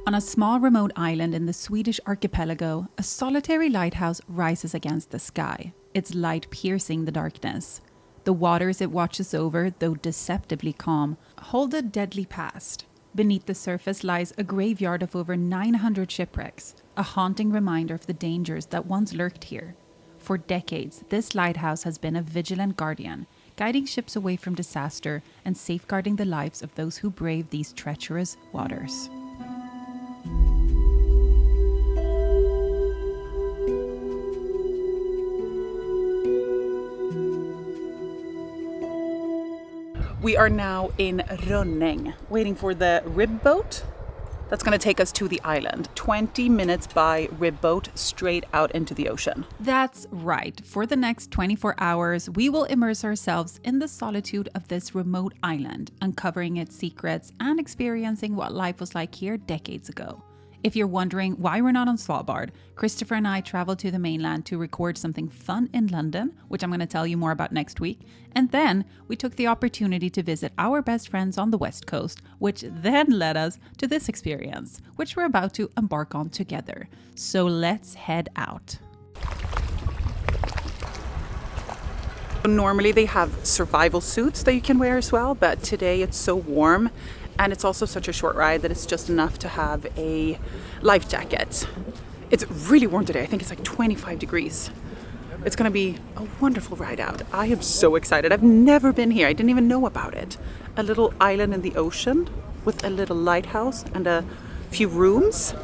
On a small remote island in the Swedish archipelago, a solitary lighthouse rises against the sky, its light piercing the darkness. The waters it watches over, though deceptively calm, hold a deadly past. Beneath the surface lies a graveyard of over 900 shipwrecks, a haunting reminder of the dangers that once lurked here. For decades, this lighthouse has been a vigilant guardian, guiding ships away from disaster and safeguarding the lives of those who brave these treacherous waters. We are now in Rönning, waiting for the rib boat that's going to take us to the island. 20 minutes by rib boat straight out into the ocean. That's right. For the next 24 hours, we will immerse ourselves in the solitude of this remote island, uncovering its secrets and experiencing what life was like here decades ago. If you're wondering why we're not on Svalbard, Christopher and I traveled to the mainland to record something fun in London, which I'm going to tell you more about next week. And then we took the opportunity to visit our best friends on the West Coast, which then led us to this experience, which we're about to embark on together. So let's head out. Normally they have survival suits that you can wear as well, but today it's so warm. And it's also such a short ride that it's just enough to have a life jacket. It's really warm today. I think it's like 25 degrees. It's going to be a wonderful ride out. I am so excited. I've never been here. I didn't even know about it. A little island in the ocean with a little lighthouse and a few rooms.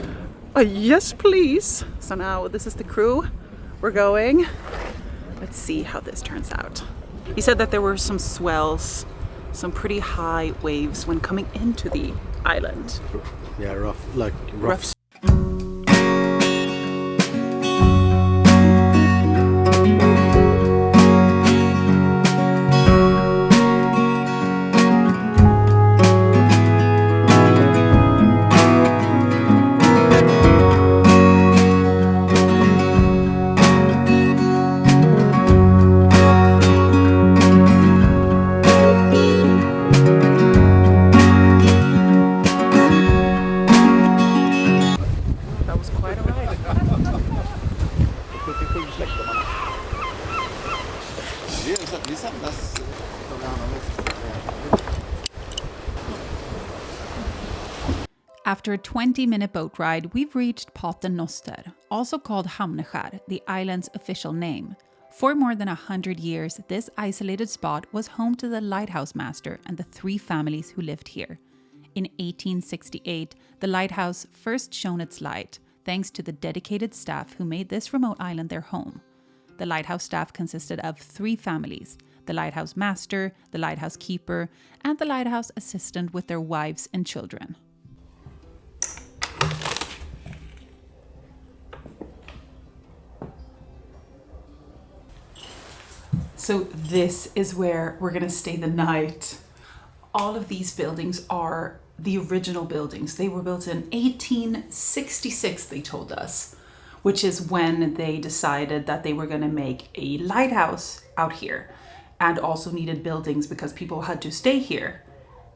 Yes, please. So now this is the crew. We're going. Let's see how this turns out. He said that there were some swells, some pretty high waves when coming into the island. Yeah, rough. After a 20-minute boat ride, we've reached Paten Noster, also called Hamneskär, the island's official name. For more than 100 years, this isolated spot was home to the lighthouse master and the 3 families who lived here. In 1868, the lighthouse first shone its light, thanks to the dedicated staff who made this remote island their home. The lighthouse staff consisted of 3 families: the lighthouse master, the lighthouse keeper, and the lighthouse assistant with their wives and children. So this is where we're gonna stay the night. All of these buildings are the original buildings. They were built in 1866, they told us, which is when they decided that they were gonna make a lighthouse out here and also needed buildings because people had to stay here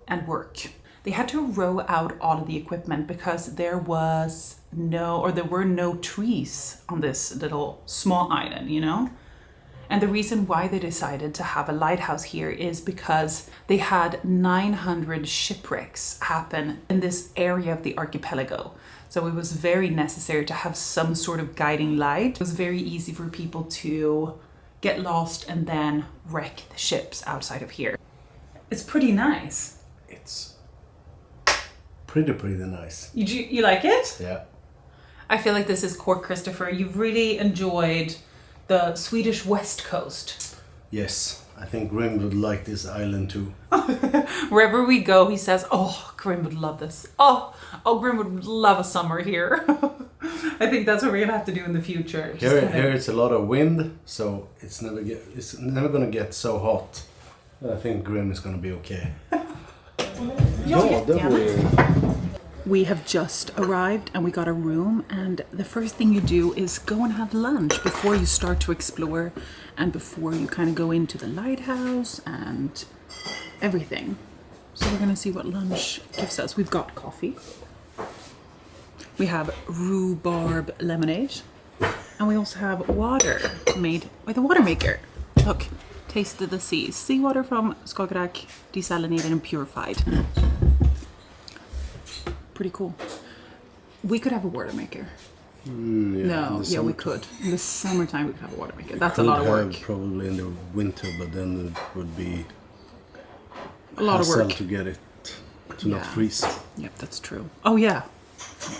and work. They had to row out all of the equipment because there were no trees on this little small island, you know? And the reason why they decided to have a lighthouse here is because they had 900 shipwrecks happen in this area of the archipelago. So it was very necessary to have some sort of guiding light. It was very easy for people to get lost and then wreck the ships outside of here. It's pretty nice. It's pretty nice. You like it? Yeah. I feel like this is core Christopher. You've really enjoyed the Swedish West Coast. Yes, I think Grim would like this island too. Wherever we go, he says, "Oh, Grim would love this. Oh, Grim would love a summer here." I think that's what we're gonna have to do in the future. Here it's a lot of wind, so it's never gonna get so hot. I think Grim is gonna be okay. We have just arrived and we got a room, and the first thing you do is go and have lunch before you start to explore and before you kind of go into the lighthouse and everything. So we're gonna see what lunch gives us. We've got coffee. We have rhubarb lemonade. And we also have water made by the water maker. Look, taste of the sea. Seawater from Skagerrak, desalinated and purified. Pretty cool. We could have a water maker. We could. In the summertime, we could have a water maker. That's a lot of work. Probably in the winter, but then it would be a lot of work to get it to not freeze. Yep, that's true. Oh yeah.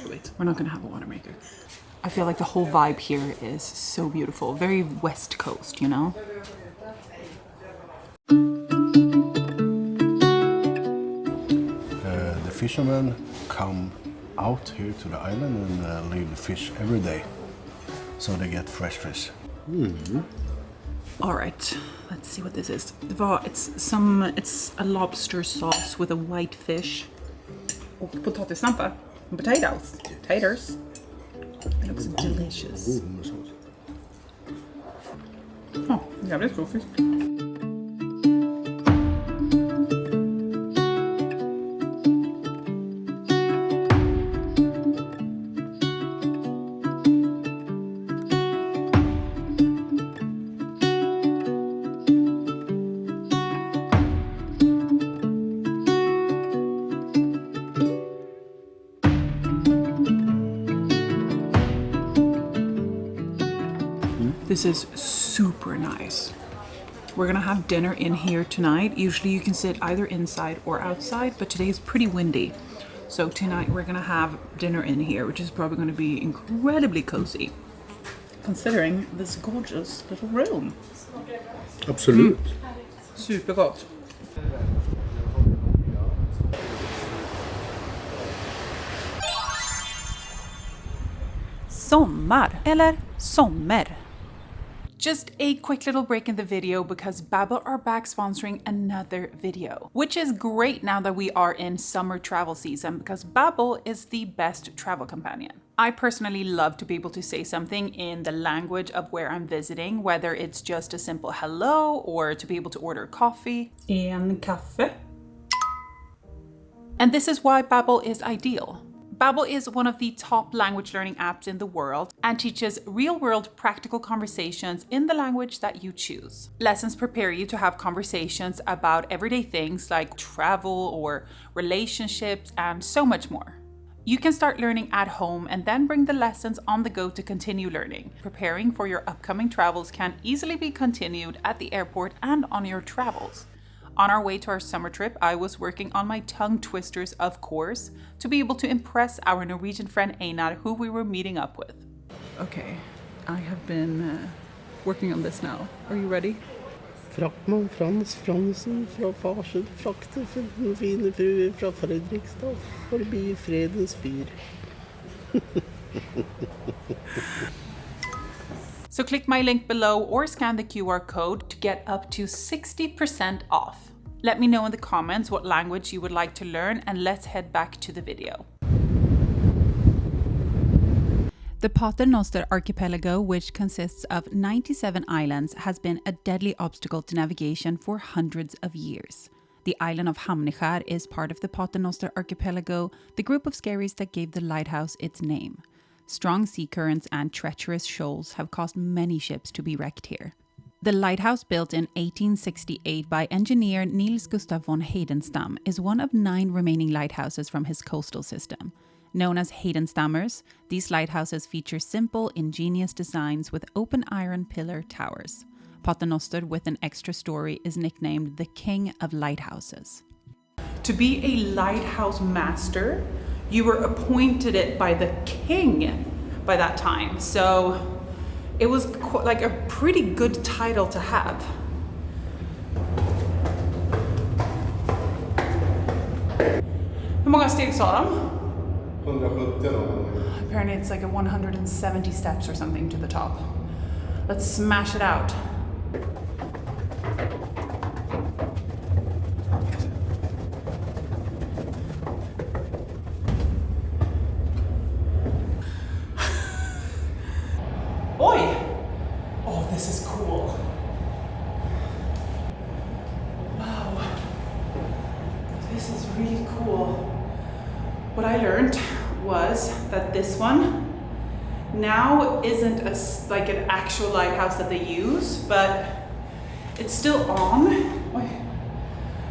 Wait, we're not gonna have a water maker. I feel like the whole vibe here is so beautiful. Very West Coast, you know? The fishermen come out here to the island and leave the fish every day. So they get fresh fish. All right, let's see what this is. It's a lobster sauce with a white fish. Och potatissnappa. Potatoes. Taters. It looks delicious. Oh, jävligt god fisk. This is super nice. We're gonna have dinner in here tonight. Usually you can sit either inside or outside, but today is pretty windy. So tonight we're gonna have dinner in here, which is probably gonna be incredibly cozy, considering this gorgeous little room. Absolut. Supergott. Sommar eller sommer. Just a quick little break in the video because Babbel are back sponsoring another video, which is great now that we are in summer travel season because Babbel is the best travel companion. I personally love to be able to say something in the language of where I'm visiting, whether it's just a simple hello or to be able to order coffee. En kaffe. And this is why Babbel is ideal. Babbel is one of the top language learning apps in the world and teaches real-world practical conversations in the language that you choose. Lessons prepare you to have conversations about everyday things like travel or relationships and so much more. You can start learning at home and then bring the lessons on the go to continue learning. Preparing for your upcoming travels can easily be continued at the airport and on your travels. On our way to our summer trip, I was working on my tongue twisters, of course, to be able to impress our Norwegian friend Einar, who we were meeting up with. Okay, I have been working on this now. Are you ready? Fraktmann Frans Fransen fra Farsund frakter for den fine frue fra Fredrikstad forbi Fredens fyr. So click my link below or scan the QR code to get up to 60% off. Let me know in the comments what language you would like to learn and let's head back to the video. The Pater Noster Archipelago, which consists of 97 islands, has been a deadly obstacle to navigation for hundreds of years. The island of Hamneskär is part of the Pater Noster Archipelago, the group of skerries that gave the lighthouse its name. Strong sea currents and treacherous shoals have caused many ships to be wrecked here. The lighthouse, built in 1868 by engineer Niels Gustav von Heidenstam, is one of 9 remaining lighthouses from his coastal system. Known as Heidenstammers, these lighthouses feature simple, ingenious designs with open iron pillar towers. Pater Noster, with an extra story, is nicknamed the King of Lighthouses. To be a lighthouse master, you were appointed it by the king by that time. So it was like a pretty good title to have. Hur många steg sa de? 170 då. Apparently it's like a 170 steps or something to the top. Let's smash it out. Oj! Oh, this is cool. Wow. This is really cool. what I learned was that this one now isn't like an actual lighthouse that they use, but it's still on.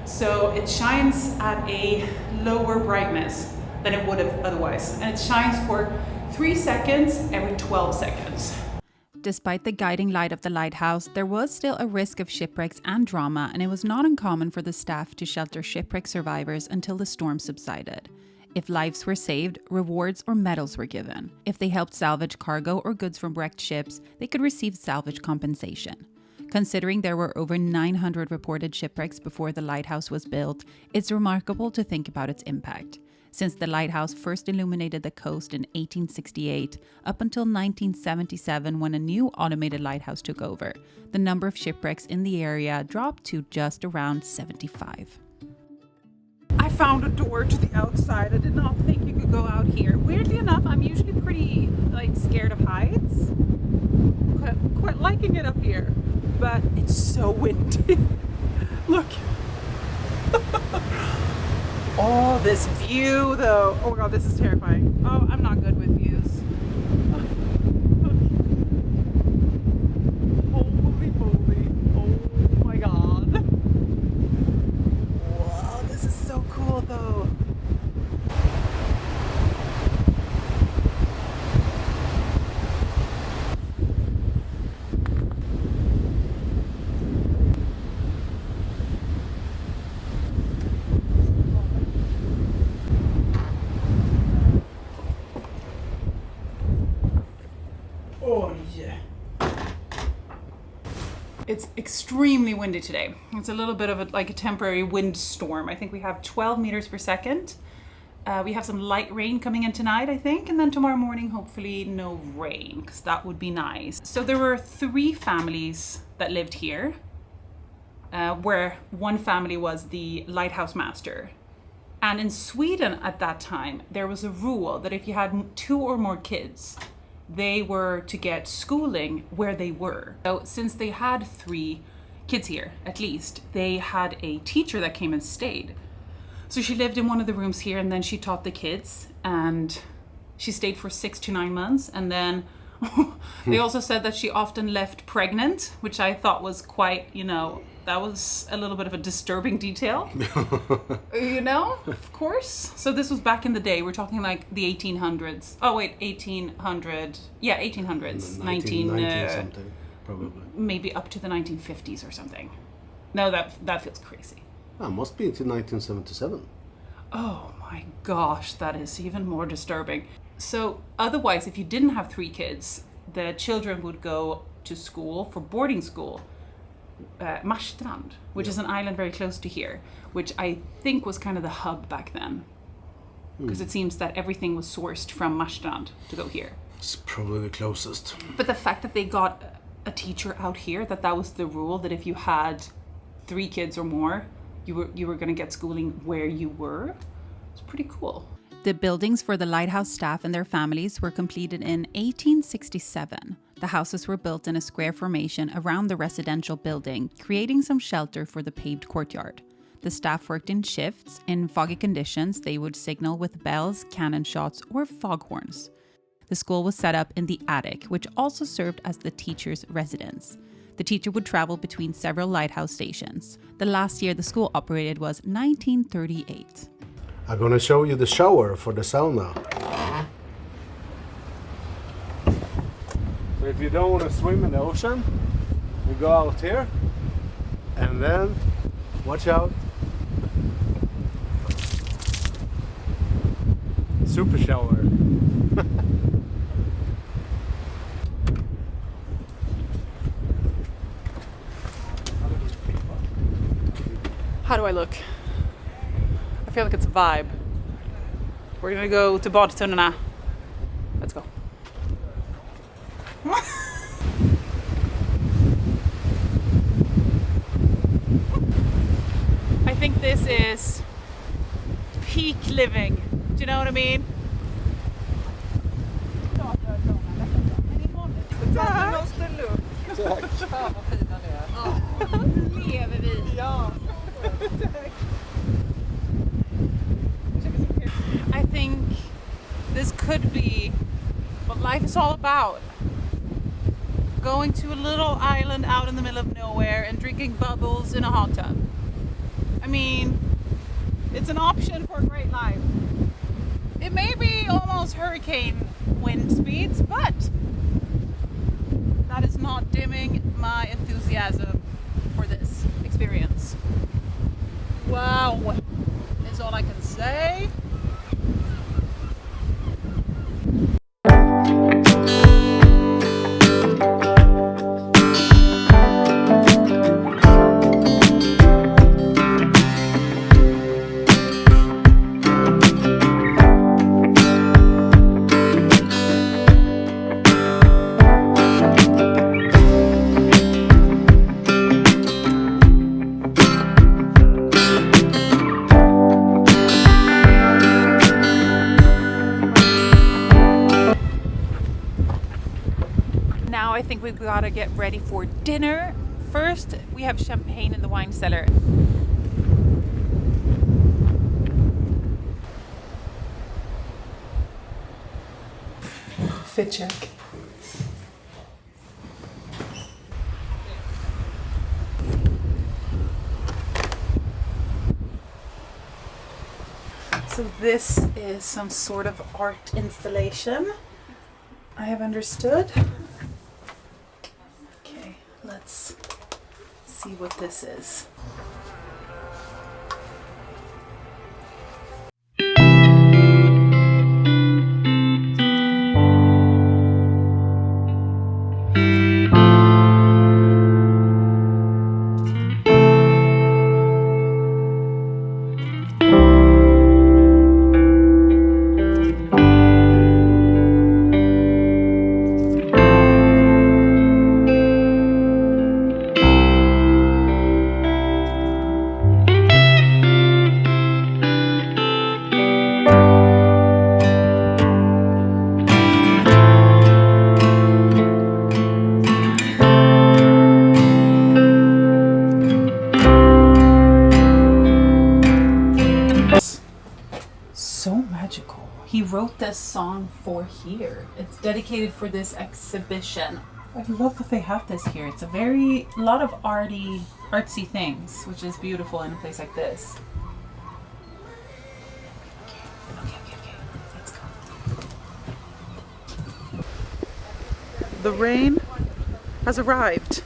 So it shines at a lower brightness than it would have otherwise. And it shines for 3 seconds every 12 seconds. Despite the guiding light of the lighthouse, there was still a risk of shipwrecks and drama, and it was not uncommon for the staff to shelter shipwreck survivors until the storm subsided. If lives were saved, rewards or medals were given. If they helped salvage cargo or goods from wrecked ships, they could receive salvage compensation. Considering there were over 900 reported shipwrecks before the lighthouse was built, it's remarkable to think about its impact. Since the lighthouse first illuminated the coast in 1868, up until 1977 when a new automated lighthouse took over, the number of shipwrecks in the area dropped to just around 75. I found a door to the outside. I did not think you could go out here. Weirdly enough, I'm usually pretty scared of heights. Quite liking it up here, but it's so windy. Look. Oh, this view though. Oh my god, this is terrifying. Oh, I'm not good with views. Holy moly. Oh my god. Wow, this is so cool though. It's extremely windy today. It's a little bit of a temporary wind storm. I think we have 12 meters per second. We have some light rain coming in tonight, I think, and then tomorrow morning, hopefully no rain, because that would be nice. So there were 3 families that lived here, where one family was the lighthouse master. And in Sweden at that time, there was a rule that if you had 2 or more kids, they were to get schooling where they were. So since they had 3 kids here, at least, they had a teacher that came and stayed. So she lived in one of the rooms here, and then she taught the kids, and she stayed for 6 to 9 months. And then they also said that she often left pregnant, which I thought was quite, that was a little bit of a disturbing detail, of course. So this was back in the day. We're talking like the 1800s. Oh wait, 1800. Yeah, 1800s. 19 something, probably. Maybe up to the 1950s or something. No, that feels crazy. That must be until 1977. Oh my gosh, that is even more disturbing. So otherwise, if you didn't have 3 kids, the children would go to school for boarding school. Marstrand, which is an island very close to here, which I think was kind of the hub back then, because it seems that everything was sourced from Marstrand to go here. It's probably the closest. But the fact that they got a teacher out here, that was the rule, that if you had 3 kids or more, you were going to get schooling where you were. It's pretty cool. The buildings for the lighthouse staff and their families were completed in 1867. The houses were built in a square formation around the residential building, creating some shelter for the paved courtyard. The staff worked in shifts. In foggy conditions, they would signal with bells, cannon shots, or foghorns. The school was set up in the attic, which also served as the teacher's residence. The teacher would travel between several lighthouse stations. The last year the school operated was 1938. I'm gonna show you the shower for the sauna. So if you don't want to swim in the ocean, you go out here, and then watch out. Super shower. How do I look? I feel like it's a vibe. We're gonna go to badtunnorna. Let's go. I think this is peak living. Do you know what I mean? Lever vi? Ja. I think could be what life is all about. Going to a little island out in the middle of nowhere and drinking bubbles in a hot tub. I mean, it's an option for a great life. It may be almost hurricane wind speeds, but that is not dimming my enthusiasm for this experience. Wow, is all I can say. I think we've got to get ready for dinner. First, we have champagne in the wine cellar. Fit check. So this is some sort of art installation, I have understood. Let's see what this is. He wrote this song for here. It's dedicated for this exhibition. I love that they have this here. It's a lot of artsy things, which is beautiful in a place like this. Okay. Let's go. The rain has arrived.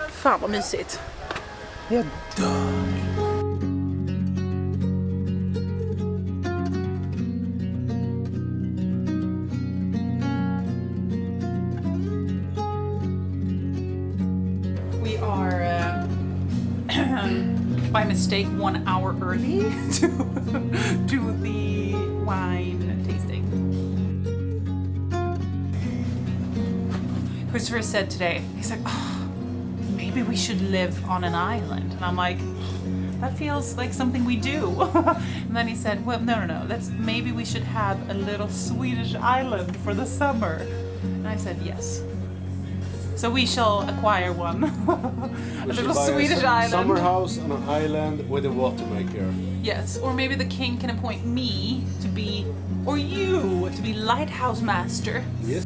Fan vad mysigt. Jag dör. By mistake 1 hour early to do the wine tasting. Christopher said today, he's like, oh, maybe we should live on an island. And I'm like, that feels like something we do. And then he said, well, no, maybe we should have a little Swedish island for the summer. And I said, yes. So we shall acquire one. A little Swedish island. Summer house on an island with a water maker. Yes, or maybe the king can appoint me to be, or you to be lighthouse master. Yes.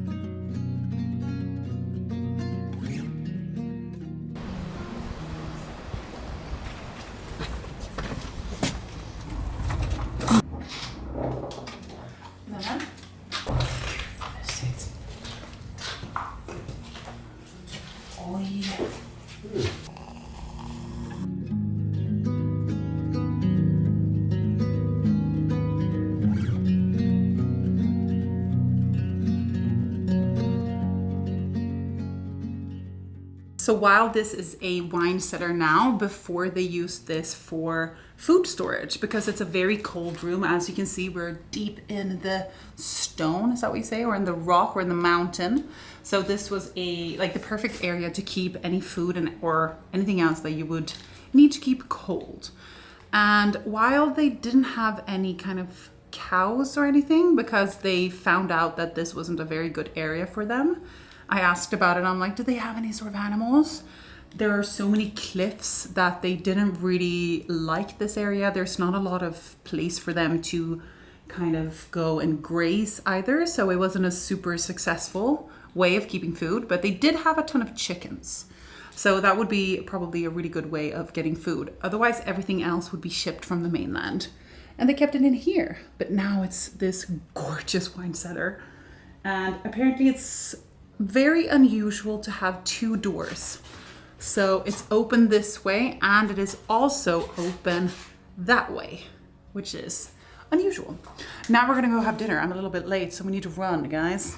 So while this is a wine cellar now, before they used this for food storage because it's a very cold room. As you can see, we're deep in the stone, is that what you say? Or in the rock or in the mountain. So this was the perfect area to keep any food or anything else that you would need to keep cold. And while they didn't have any kind of cows or anything, because they found out that this wasn't a very good area for them, I asked about it. I'm like, do they have any sort of animals? There are so many cliffs that they didn't really like this area. There's not a lot of place for them to kind of go and graze either, so it wasn't a super successful way of keeping food, but they did have a ton of chickens. So that would be probably a really good way of getting food. Otherwise, everything else would be shipped from the mainland. And they kept it in here, but now it's this gorgeous wine cellar. And apparently it's very unusual to have 2 doors. So it's open this way and it is also open that way, which is unusual. Now we're gonna go have dinner. I'm a little bit late, so we need to run, guys.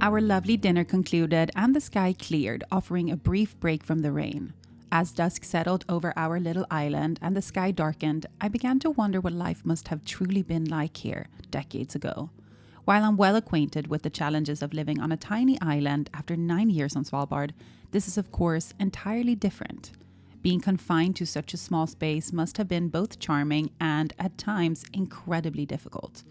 Our lovely dinner concluded and the sky cleared, offering a brief break from the rain. As dusk settled over our little island and the sky darkened, I began to wonder what life must have truly been like here decades ago. While I'm well acquainted with the challenges of living on a tiny island after 9 years on Svalbard, this is of course entirely different. Being confined to such a small space must have been both charming and, at times, incredibly difficult.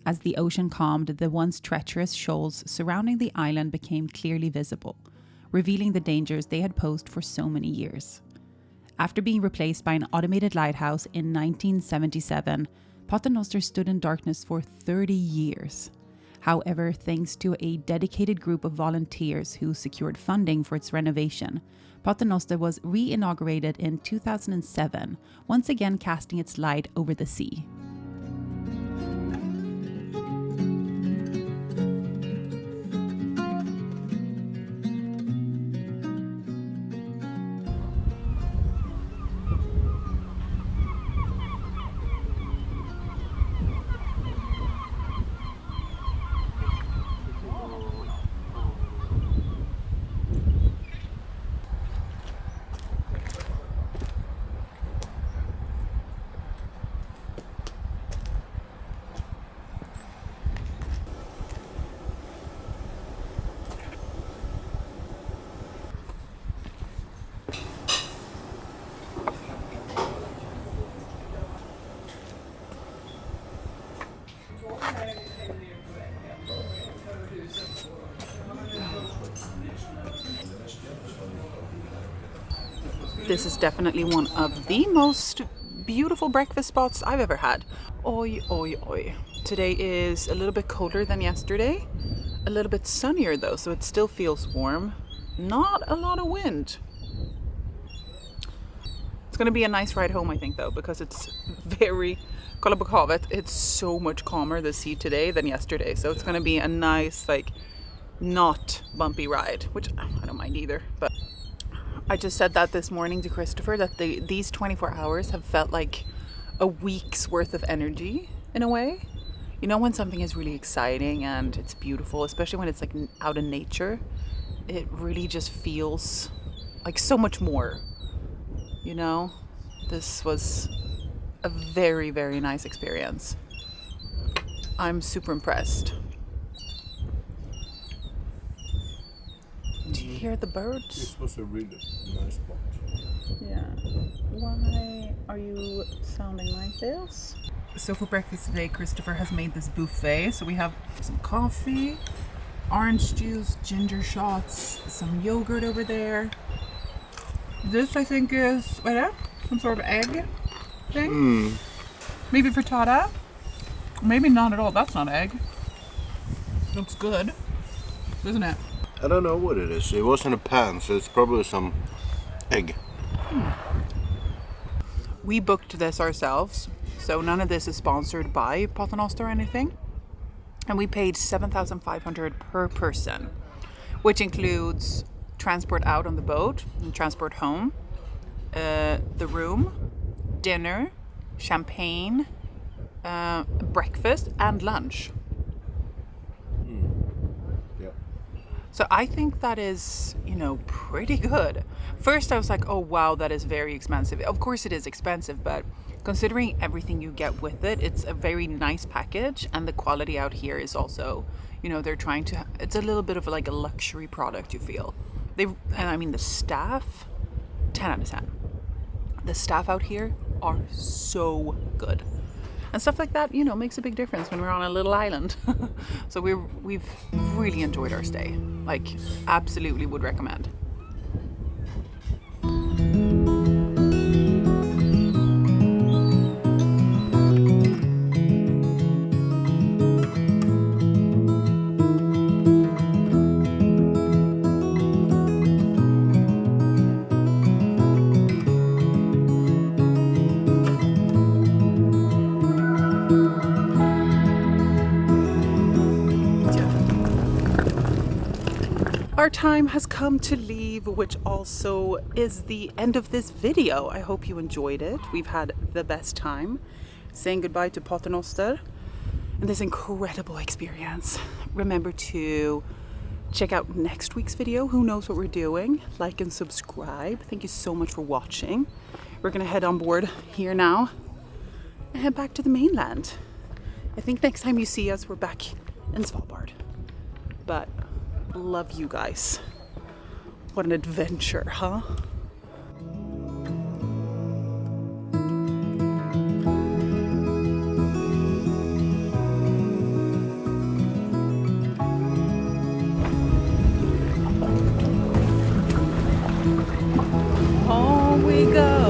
As the ocean calmed, the once treacherous shoals surrounding the island became clearly visible, revealing the dangers they had posed for so many years. After being replaced by an automated lighthouse in 1977, Noster stood in darkness for 30 years. However, thanks to a dedicated group of volunteers who secured funding for its renovation, Noster was re-inaugurated in 2007, once again casting its light over the sea. This is definitely one of the most beautiful breakfast spots I've ever had. Oi, oi, oi. Today is a little bit colder than yesterday. A little bit sunnier though, so it still feels warm. Not a lot of wind. It's gonna be a nice ride home, I think, though, because it's very... Kolla på havet. It's so much calmer, the sea today, than yesterday. So it's gonna be a nice, like, not bumpy ride, which I don't mind either, but... I just said that this morning to Christopher, that these 24 hours have felt like a week's worth of energy in a way. You know, when something is really exciting and it's beautiful, especially when it's like out in nature, it really just feels like so much more, you know? This was a very, very nice experience. I'm super impressed. Do you hear the birds? This was a really nice spot. Yeah. Why are you sounding like this? So for breakfast today, Christopher has made this buffet. So we have some coffee, orange juice, ginger shots, some yogurt over there, This I think is, what is that? Some sort of egg thing? Maybe frittata? Maybe not at all. That's not egg. Looks good, isn't it? I don't know what it is. It was in a pan, so it's probably some egg. We booked this ourselves, so none of this is sponsored by Noster or anything. And we paid 7,500 per person, which includes transport out on the boat and transport home, the room, dinner, champagne, breakfast and lunch. Yeah. So I think that is, pretty good. First I was like, oh wow, that is very expensive. Of course it is expensive, but considering everything you get with it, it's a very nice package, and the quality out here is also, they're trying to, it's a little bit of like a luxury product, you feel. The staff, 10 out of 10. The staff out here are so good. And stuff like that, makes a big difference when we're on a little island. So we've really enjoyed our stay. Like, absolutely would recommend. Our time has come to leave, which also is the end of this video. I hope you enjoyed it. We've had the best time saying goodbye to Paternoster and this incredible experience. Remember to check out next week's video. Who knows what we're doing? Like and subscribe. Thank you so much for watching. We're gonna head on board here now and head back to the mainland. I think next time you see us, we're back in Svalbard. But love you guys. What an adventure, huh? On we go.